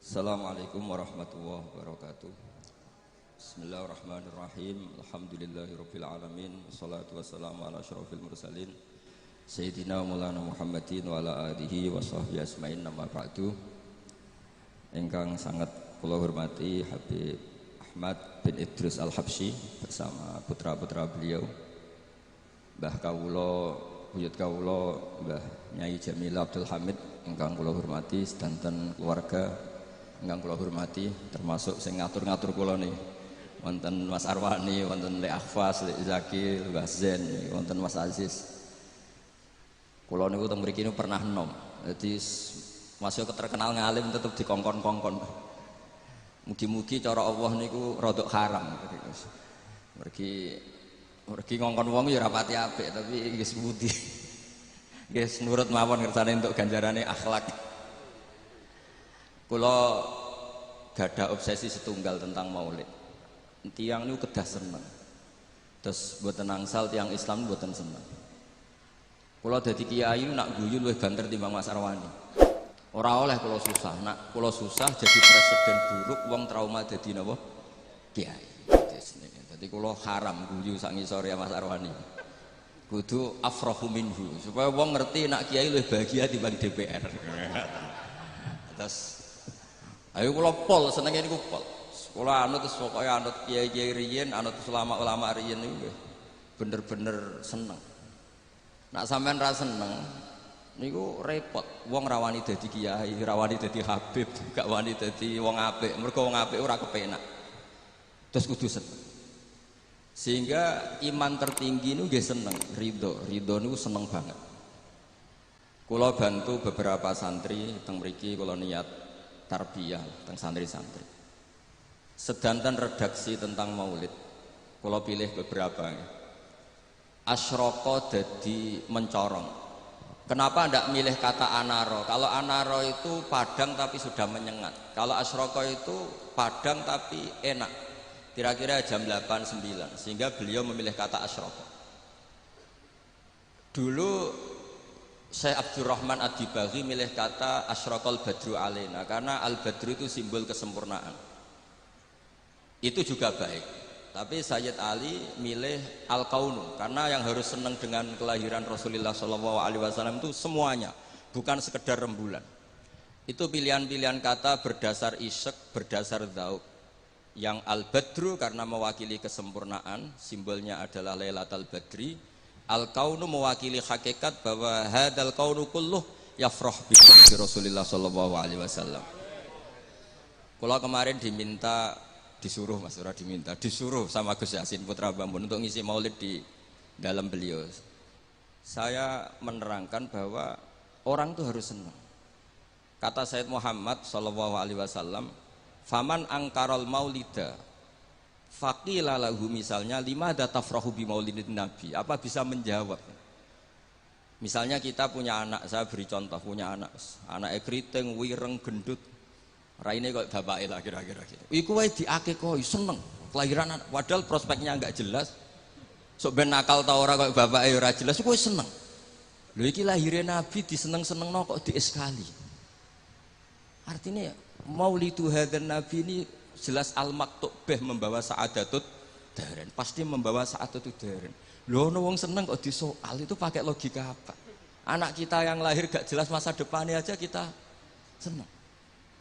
Assalamualaikum warahmatullahi wabarakatuh. Bismillahirrahmanirrahim. Alhamdulillahirabbil alamin. Wassalatu wassalamu ala asyrofil mursalin Sayyidina Maulana Muhammadin wa ala alihi wa sahbihi asma'in nama ba'du. Ingkang sangat kula hormati Habib Ahmad bin Idris Al-Habsyi bersama putra-putra beliau Mbah kawula, buyut kawula Mbah Nyai Jamil Abdul Hamid ingkang kula hormati sedanten keluarga ingkang kula hormati, termasuk sing ngatur-ngatur kula nih. Wonten Mas Arwani, wonten Lek Akhfas, Lek Zaki, Mbah Zen, wonten Mas Aziz. Kula niku teng mriki niku pernah enom. Dadi masih terkenal ngalim tetep dikongkon-kongkon. Mugi-mugi cara Allah niku rodok haram. Mergi ngongkon wong ya ora pati apik, tapi nggih sepundi. Nggih nurut mawon kersane entuk ganjarane akhlak. Kula gada obsesi setunggal tentang maulid. Tiang niku kedah seneng. Terus mboten angsal tiang Islam mboten seneng. Kula dadi kiai nak guyu luwih banter timbang Mas Arwani. Ora oleh kula susah, nak kula susah jadi presiden buruk wong trauma dadi napa? Kiai. Dadi kula haram guyu sak ngisore Mas Arwani. Kudu afrahu minhu supaya wong ngerti nak kiai luwih bahagia timbang DPR. Terus ayo kula pol senenge niku pol. Kula anut terus pokoke anut kiai-kiai riyin, anut ulama-ulama riyin niku bener-bener seneng. Nak sampean ra seneng niku repot. Wong ra wani dadi kiai, ra wani dadi habib, gak wani dadi wong apik. Mergo wong apik ora kepenak. Terus kudu seneng. Sehingga iman tertinggi niku nggih seneng, ridho. Ridho niku seneng banget. Kula bantu beberapa santri teng mriki kula niat tarbiyah tentang santri-santri. Sedanten redaksi tentang maulid, kalau pilih beberapa. Asyroko jadi mencorong. Kenapa tidak milih kata anaro? Kalau anaro itu padang tapi sudah menyengat. Kalau asyroko itu padang tapi enak. Kira-kira jam 8-9. Sehingga beliau memilih kata asyroko. Dulu Syekh Abdurrahman Ad-Dibaghi milih kata asyraqal badru alaina karena al-badru itu simbol kesempurnaan. Itu juga baik. Tapi Sayyid Ali milih al-kaunu karena yang harus senang dengan kelahiran Rasulullah SAW itu semuanya, bukan sekedar rembulan. Itu pilihan-pilihan kata berdasar isyq, berdasar dzauq. Yang al-badru karena mewakili kesempurnaan, simbolnya adalah Lailatul Badri. Al-kaunu mewakili hakikat bahwa hadal kaunu kulluh yafrah bi Rasulullah sallallahu alaihi wasallam. Kalau kemarin disuruh sama Gus Yasin Putra Bambun untuk ngisi maulid di dalam beliau. Saya menerangkan bahwa orang itu harus senang. Kata Sayyid Muhammad sallallahu alaihi wasallam, "Faman angkaral maulida faqila lahu," misalnya, "limada tafrahu bi maulidin nabi?" Apa bisa menjawab? Misalnya kita punya anak, saya beri contoh, punya anaknya keriting, wireng, gendut, raine kok bapake lah kira-kira gitu. Iku wae diakekoi seneng kelahiran anak, padahal prospeknya enggak jelas. Sok ben nakal ta ora kok bapake ora jelas, iku seneng. Lho iki lahire nabi diseneng-senengno kok dieskali. Artinya maulidu hadzal nabi ini jelas al-maktub beh membawa sa'adatut daren, pasti membawa sa'adatut daren. Lho ono wong seneng kok disoal, itu pakai logika apa? Anak kita yang lahir gak jelas masa depannya aja kita seneng.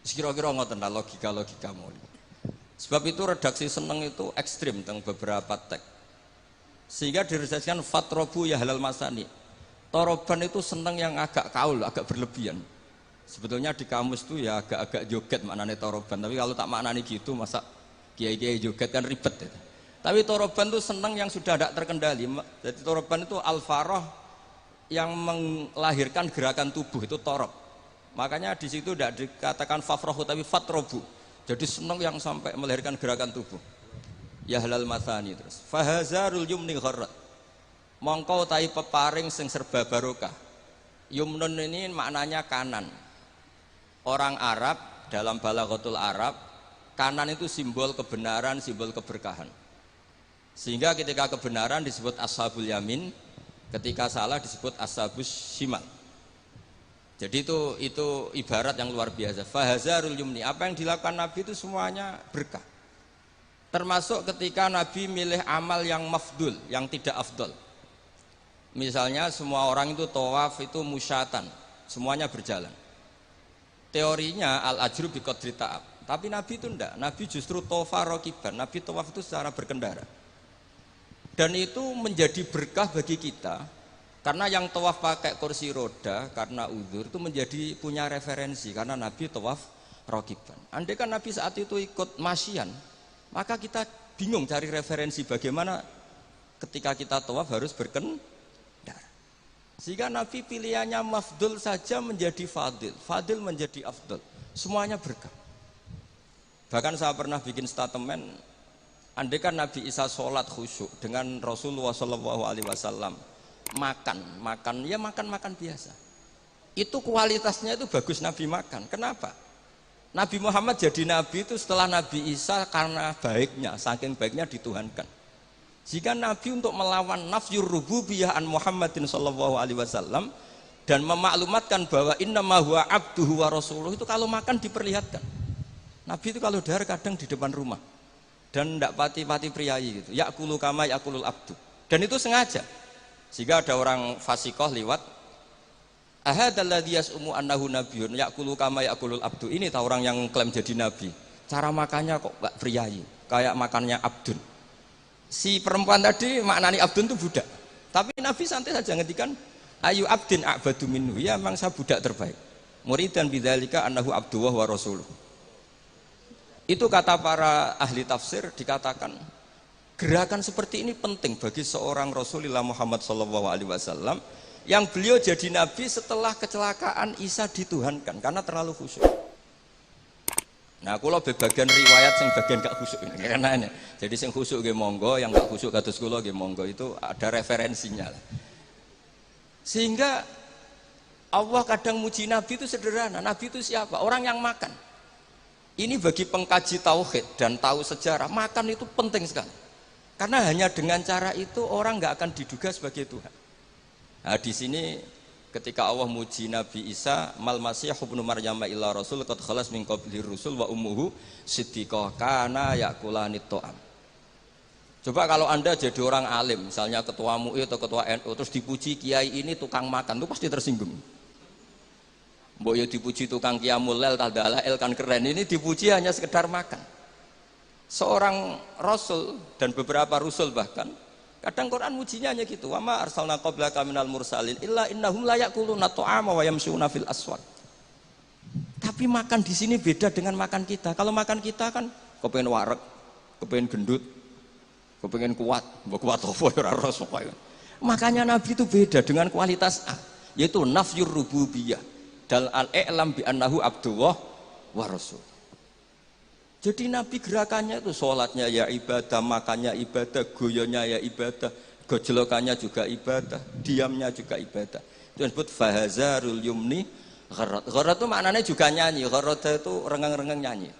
Kira-kira ngoten lah logika maulid. Sebab itu redaksi seneng itu ekstrim tentang beberapa teks. Sehingga diredaksikan fatrobu ya halal masani. Toroban itu seneng yang agak kaul, agak berlebihan. Sebetulnya di kamus itu ya agak-agak joget maknanya toroban, tapi kalau tak maknanya gitu masa kiai-kiai joget kan ribet ya. Tapi toroban itu senang yang sudah tidak terkendali. Jadi toroban itu al-farah yang melahirkan gerakan tubuh, itu torob. Makanya di situ tidak dikatakan fafrahu tapi fatrobu. Jadi senang yang sampai melahirkan gerakan tubuh. Ya halal mathani terus. Fahazarul yumni gharrat. Mongkau tai peparing sing serba barokah. Yumnun ini maknanya kanan. Orang Arab dalam balaghatul Arab, kanan itu simbol kebenaran, simbol keberkahan. Sehingga ketika kebenaran disebut ashabul yamin, ketika salah disebut ashabus shimal. Jadi itu ibarat yang luar biasa. Fahazarul yumni, apa yang dilakukan Nabi itu semuanya berkah. Termasuk ketika Nabi milih amal yang mafdul, yang tidak afdol. Misalnya semua orang itu tawaf itu musyatan, semuanya berjalan. Teorinya al-ajru bi qadri ta'ab. Tapi Nabi itu enggak, Nabi justru tofa rokiban, Nabi tawaf itu secara berkendara. Dan itu menjadi berkah bagi kita, karena yang tawaf pakai kursi roda karena uzur itu menjadi punya referensi, karena Nabi tawaf rokiban. Andai kan Nabi saat itu ikut masyian, maka kita bingung cari referensi bagaimana ketika kita tawaf harus berkendara. Sehingga Nabi pilihannya mafdul saja menjadi fadil, fadil menjadi afdal, semuanya berkah. Bahkan saya pernah bikin statement, andai kan Nabi Isa sholat khusyuk dengan Rasulullah SAW makan biasa, itu kualitasnya itu bagus Nabi makan. Kenapa? Nabi Muhammad jadi Nabi itu setelah Nabi Isa karena baiknya, saking baiknya dituhankan. Jika Nabi untuk melawan nafyur rububiyah an Muhammadin sallallahu alaihi wasallam dan memaklumatkan bahwa innama huwa abduhu wa rasuluh, itu kalau makan diperlihatkan. Nabi itu kalau dahar kadang di depan rumah dan tidak pati-pati priayi gitu. Ya'kulu kama ya'kulul abdu. Dan itu sengaja. Sehingga ada orang fasikoh liwat, ahadalladzi yas'umu annahu nabiyyun ya'kulu kama ya'kulul abdu. Ini tahu orang yang klaim jadi nabi. Cara makannya kok enggak priayi, kayak makannya abdun. Si perempuan tadi maknani abdun itu budak, tapi Nabi santai saja ngendikan ayu abdin a'badu minhu, ya memang saya budak terbaik. Muridan bidzalika annahu abdullah wa rasuluh. Itu kata para ahli tafsir, dikatakan gerakan seperti ini penting bagi seorang Rasulullah Muhammad SAW yang beliau jadi nabi setelah kecelakaan Isa dituhankan karena terlalu khusyuk. Nah, kalau bagian riwayat sing bagian gak khusyuk ini karena ini. Jadi sing khusyuk nggih monggo, yang gak khusyuk kados kula nggih monggo, itu ada referensinya. Sehingga Allah kadang muji Nabi itu sederhana. Nabi itu siapa? Orang yang makan. Ini bagi pengkaji tauhid dan tahu sejarah, makan itu penting sekali. Karena hanya dengan cara itu orang nggak akan diduga sebagai Tuhan. Nah, di sini ketika Allah muji Nabi Isa, mal masih ibnu Maryam illa rasul qad khalas min qabli rusul wa ummuhu siddiqah kana yakulanit ta'am. Coba kalau Anda jadi orang alim, misalnya ketua MUI atau ketua NU, terus dipuji kiai ini tukang makan, itu pasti tersinggung. Mbok yo dipuji tukang qiyamul lail tadalail kan keren, ini dipuji hanya sekedar makan. Seorang rasul dan beberapa rasul bahkan kadang Quran mujinya hanya gitu. Wa ma arsalna qablaka minal mursalin illa innahum la yaquluna ta'ama wa yamshuna fil aswaq. Tapi makan di sini beda dengan makan kita. Kalau makan kita kan kepengin wareg, kepengin gendut, kepengin kuat, mbok kuat apa ora ros pokoke. Makanya Nabi itu beda dengan kualitas A, yaitu nafyur rububiyah dal al-i'lam bi annahu abdullah wa rasul. Jadi Nabi gerakannya itu sholatnya ya ibadah, makannya ibadah, goyonya ya ibadah, gojlokannya juga ibadah, diamnya juga ibadah. Itu disebut fahazarul yumni gharat. Gharat itu maknanya juga nyanyi, gharat itu rengeng-rengeng nyanyi.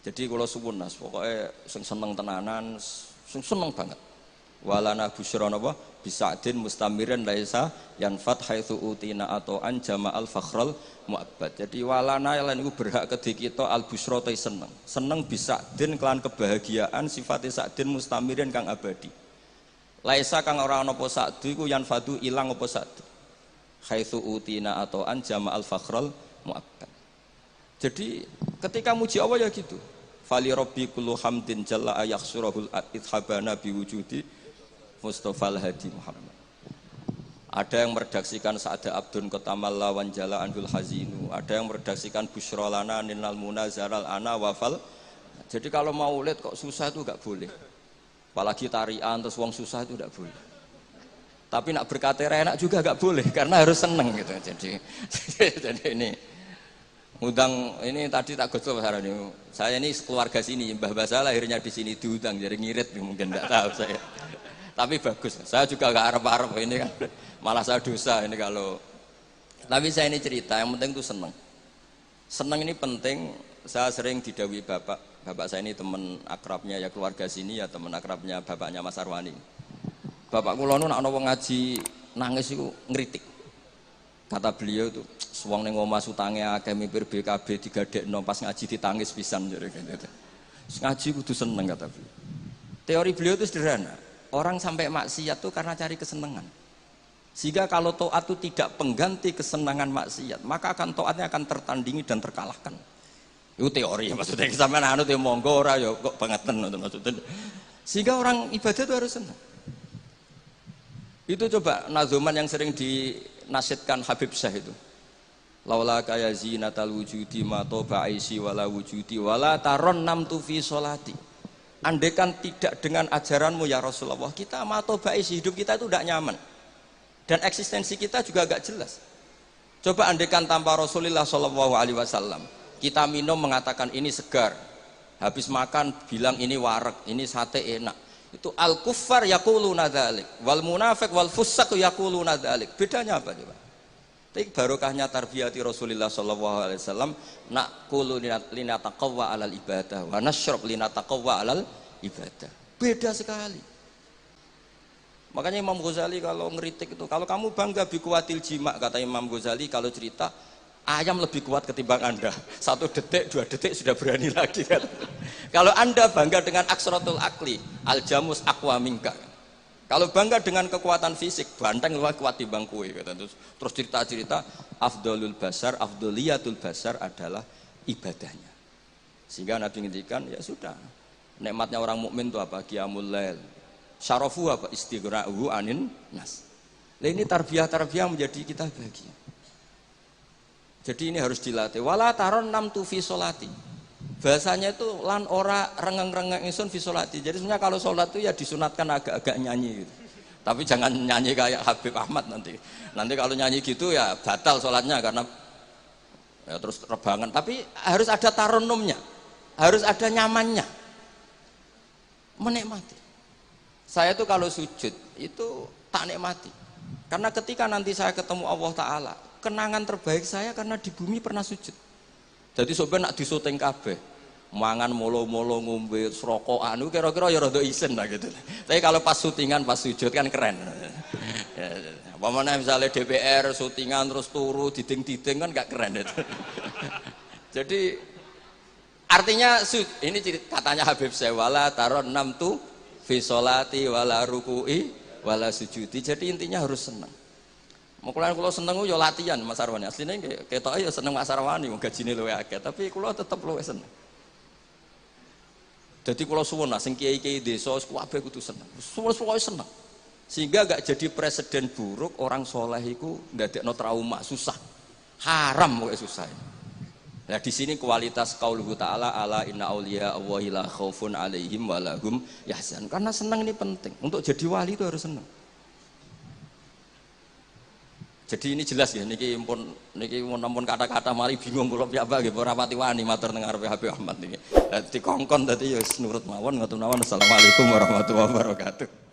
Jadi kalau suwun nas, pokoknya seneng tenanan, seneng banget. Walana busyra napa bisadin mustamirin laisa yanfat haitsu utina atau an jama'al fakhral mu'abbad. Jadi walana lan iku berhak kedhi kita al busyra te seneng. Seneng bisadin kelan kebahagiaan sifate sadin mustamirin kang abadi. Laisa kang ora ana apa sadu iku yanfadu ilang apa sadu. Haitsu utina atau an jama'al fakhral mu'abbad. Jadi ketika muji Allah ya gitu. Fali rabbi kullu hamdin jalla ayakhsurahul ithabana biwujudi Mustafa al-Hadi Muhammad. Ada yang meredaksikan Sa'ada Abdun Kotamalla Wanjala Andul Hazinu. Ada yang meredaksikan Bushrolana Ninal Munazaral Ana Wafal. Jadi kalau mau lihat kok susah itu gak boleh. Apalagi tarian terus wong susah itu gak boleh. Tapi nak berkata enak juga gak boleh karena harus seneng gitu. Jadi ini udang ini tadi tak gosok saran ini. Saya ini keluarga sini, Mbah Basah lahirnya di sini diundang jadi ngirit mungkin enggak tahu saya. Tapi bagus, saya juga gak harap-harap ini kan, malah saya dosa ini kalau. Tapi saya ini cerita, yang penting itu seneng. Seneng ini penting. Saya sering didhawuhi bapak saya ini teman akrabnya ya keluarga sini ya teman akrabnya bapaknya Mas Arwani. Bapak kula nu nek ana wong ngaji nangis iku ngritik. Kata beliau itu, suwang ning omah sutange akeh mipir BKB digadekno pas ngaji ditangis pisan jare gitu. Ngaji kudu seneng kata beliau. Teori beliau itu sederhana. Orang sampai maksiat itu karena cari kesenangan. Sehingga kalau taat itu tidak pengganti kesenangan maksiat, maka akan taatnya akan tertandingi dan terkalahkan. Itu teori maksudnya sampean anu te monggo ora ya kok bangeten maksudnya. Sehingga orang ibadah itu harus senang. Itu coba nazuman yang sering dinasihatkan Habib Syekh itu. Laula kaya zinatal wujudi ma toba aisi wala wujudi wala taron namtu fi sholati. Andaikan tidak dengan ajaranmu ya Rasulullah, kita ma toba aisi, hidup kita itu tidak nyaman. Dan eksistensi kita juga agak jelas. Coba andaikan tanpa Rasulullah Shallallahu Alaihi Wasallam, kita minum mengatakan ini segar, habis makan bilang ini wareg, ini sate enak. Itu al kuffar yaquluna dzalik wal munafiq wal fusaq yaquluna dzalik. Bedanya apa coba? Tapi barokahnya tarbiyati Rasulullah sallallahu alaihi wasallam naqulu linataqawwa alal ibadah wa nasyrab linataqawwa alal ibadah. Beda sekali. Makanya Imam Ghazali kalau ngeritik itu, kalau kamu bangga bi kuwatil jima, kata Imam Ghazali kalau cerita ayam lebih kuat ketimbang Anda. 1 detik, 2 detik sudah berani lagi kan. Kalau Anda bangga dengan aksratul akli, al-jamus aqwa minka. Kalau bangga dengan kekuatan fisik, banteng lebih kuat timbang kowe kata. Terus cerita-cerita afdalul basar, afdaliyatul basar adalah ibadahnya. Sehingga Nabi ngendikan, ya sudah. Nikmatnya orang mukmin itu apa? Qiyamul lail. Syarafu apa? Istighra'uhu anin nas. Nah, ini tarbiyah-tarbiyah menjadi kita bahagia. Jadi ini harus dilatih. Wala taron nam tu fi sholati. Bahasanya itu lan ora rengeng-rengeng ingsun fi sholati. Jadi sebenarnya kalau sholat itu ya disunatkan agak-agak nyanyi gitu. Tapi jangan nyanyi kayak Habib Ahmad nanti. Nanti kalau nyanyi gitu ya batal sholatnya karena ya terus rebangan. Tapi harus ada taronumnya. Harus ada nyamannya. Menikmati. Saya tuh kalau sujud itu tak nikmati. Karena ketika nanti saya ketemu Allah Ta'ala, kenangan terbaik saya karena di bumi pernah sujud. Jadi sebenarnya nak disuting kabeh, mangan molo-molo ngombe serokokan itu kira-kira ya rada isen lah gitu. Tapi kalau pas syutingan pas sujud kan keren. Apa mana misalnya DPR syutingan terus turu diding-diding kan gak keren itu. Jadi artinya ini katanya Habib Sewala taron 6 tu fi sholati wala ruku'i wala sujudi. Jadi intinya harus senang. Mukulan kulo seneng yo latihan Mas Arwani. Asline ketoke yo seneng Mas Arwani, gajine luwih akeh, tapi kulo tetep luwih seneng. Dadi kulo suwun sing kiai-kiai desa kabeh kudu seneng. Suwe-suwe seneng. Sehingga gak jadi presiden buruk orang soleh iku ndadekno trauma, susah. Haram kok susah. Nah di sini kualitas qauluhu ta'ala ala inna auliya Allahi la khaufun alaihim wa lahum yahzan. Karena senang ini penting. Untuk jadi wali itu harus senang. Jadi ini jelas ya niki mun kata-kata mari bingung kula piyambak nggih ora pati wani matur teng ngarepe Habib Ahmad niki. Dadi kongkon dadi ya nurut mawon ngoten mawon. Assalamualaikum warahmatullahi wabarakatuh.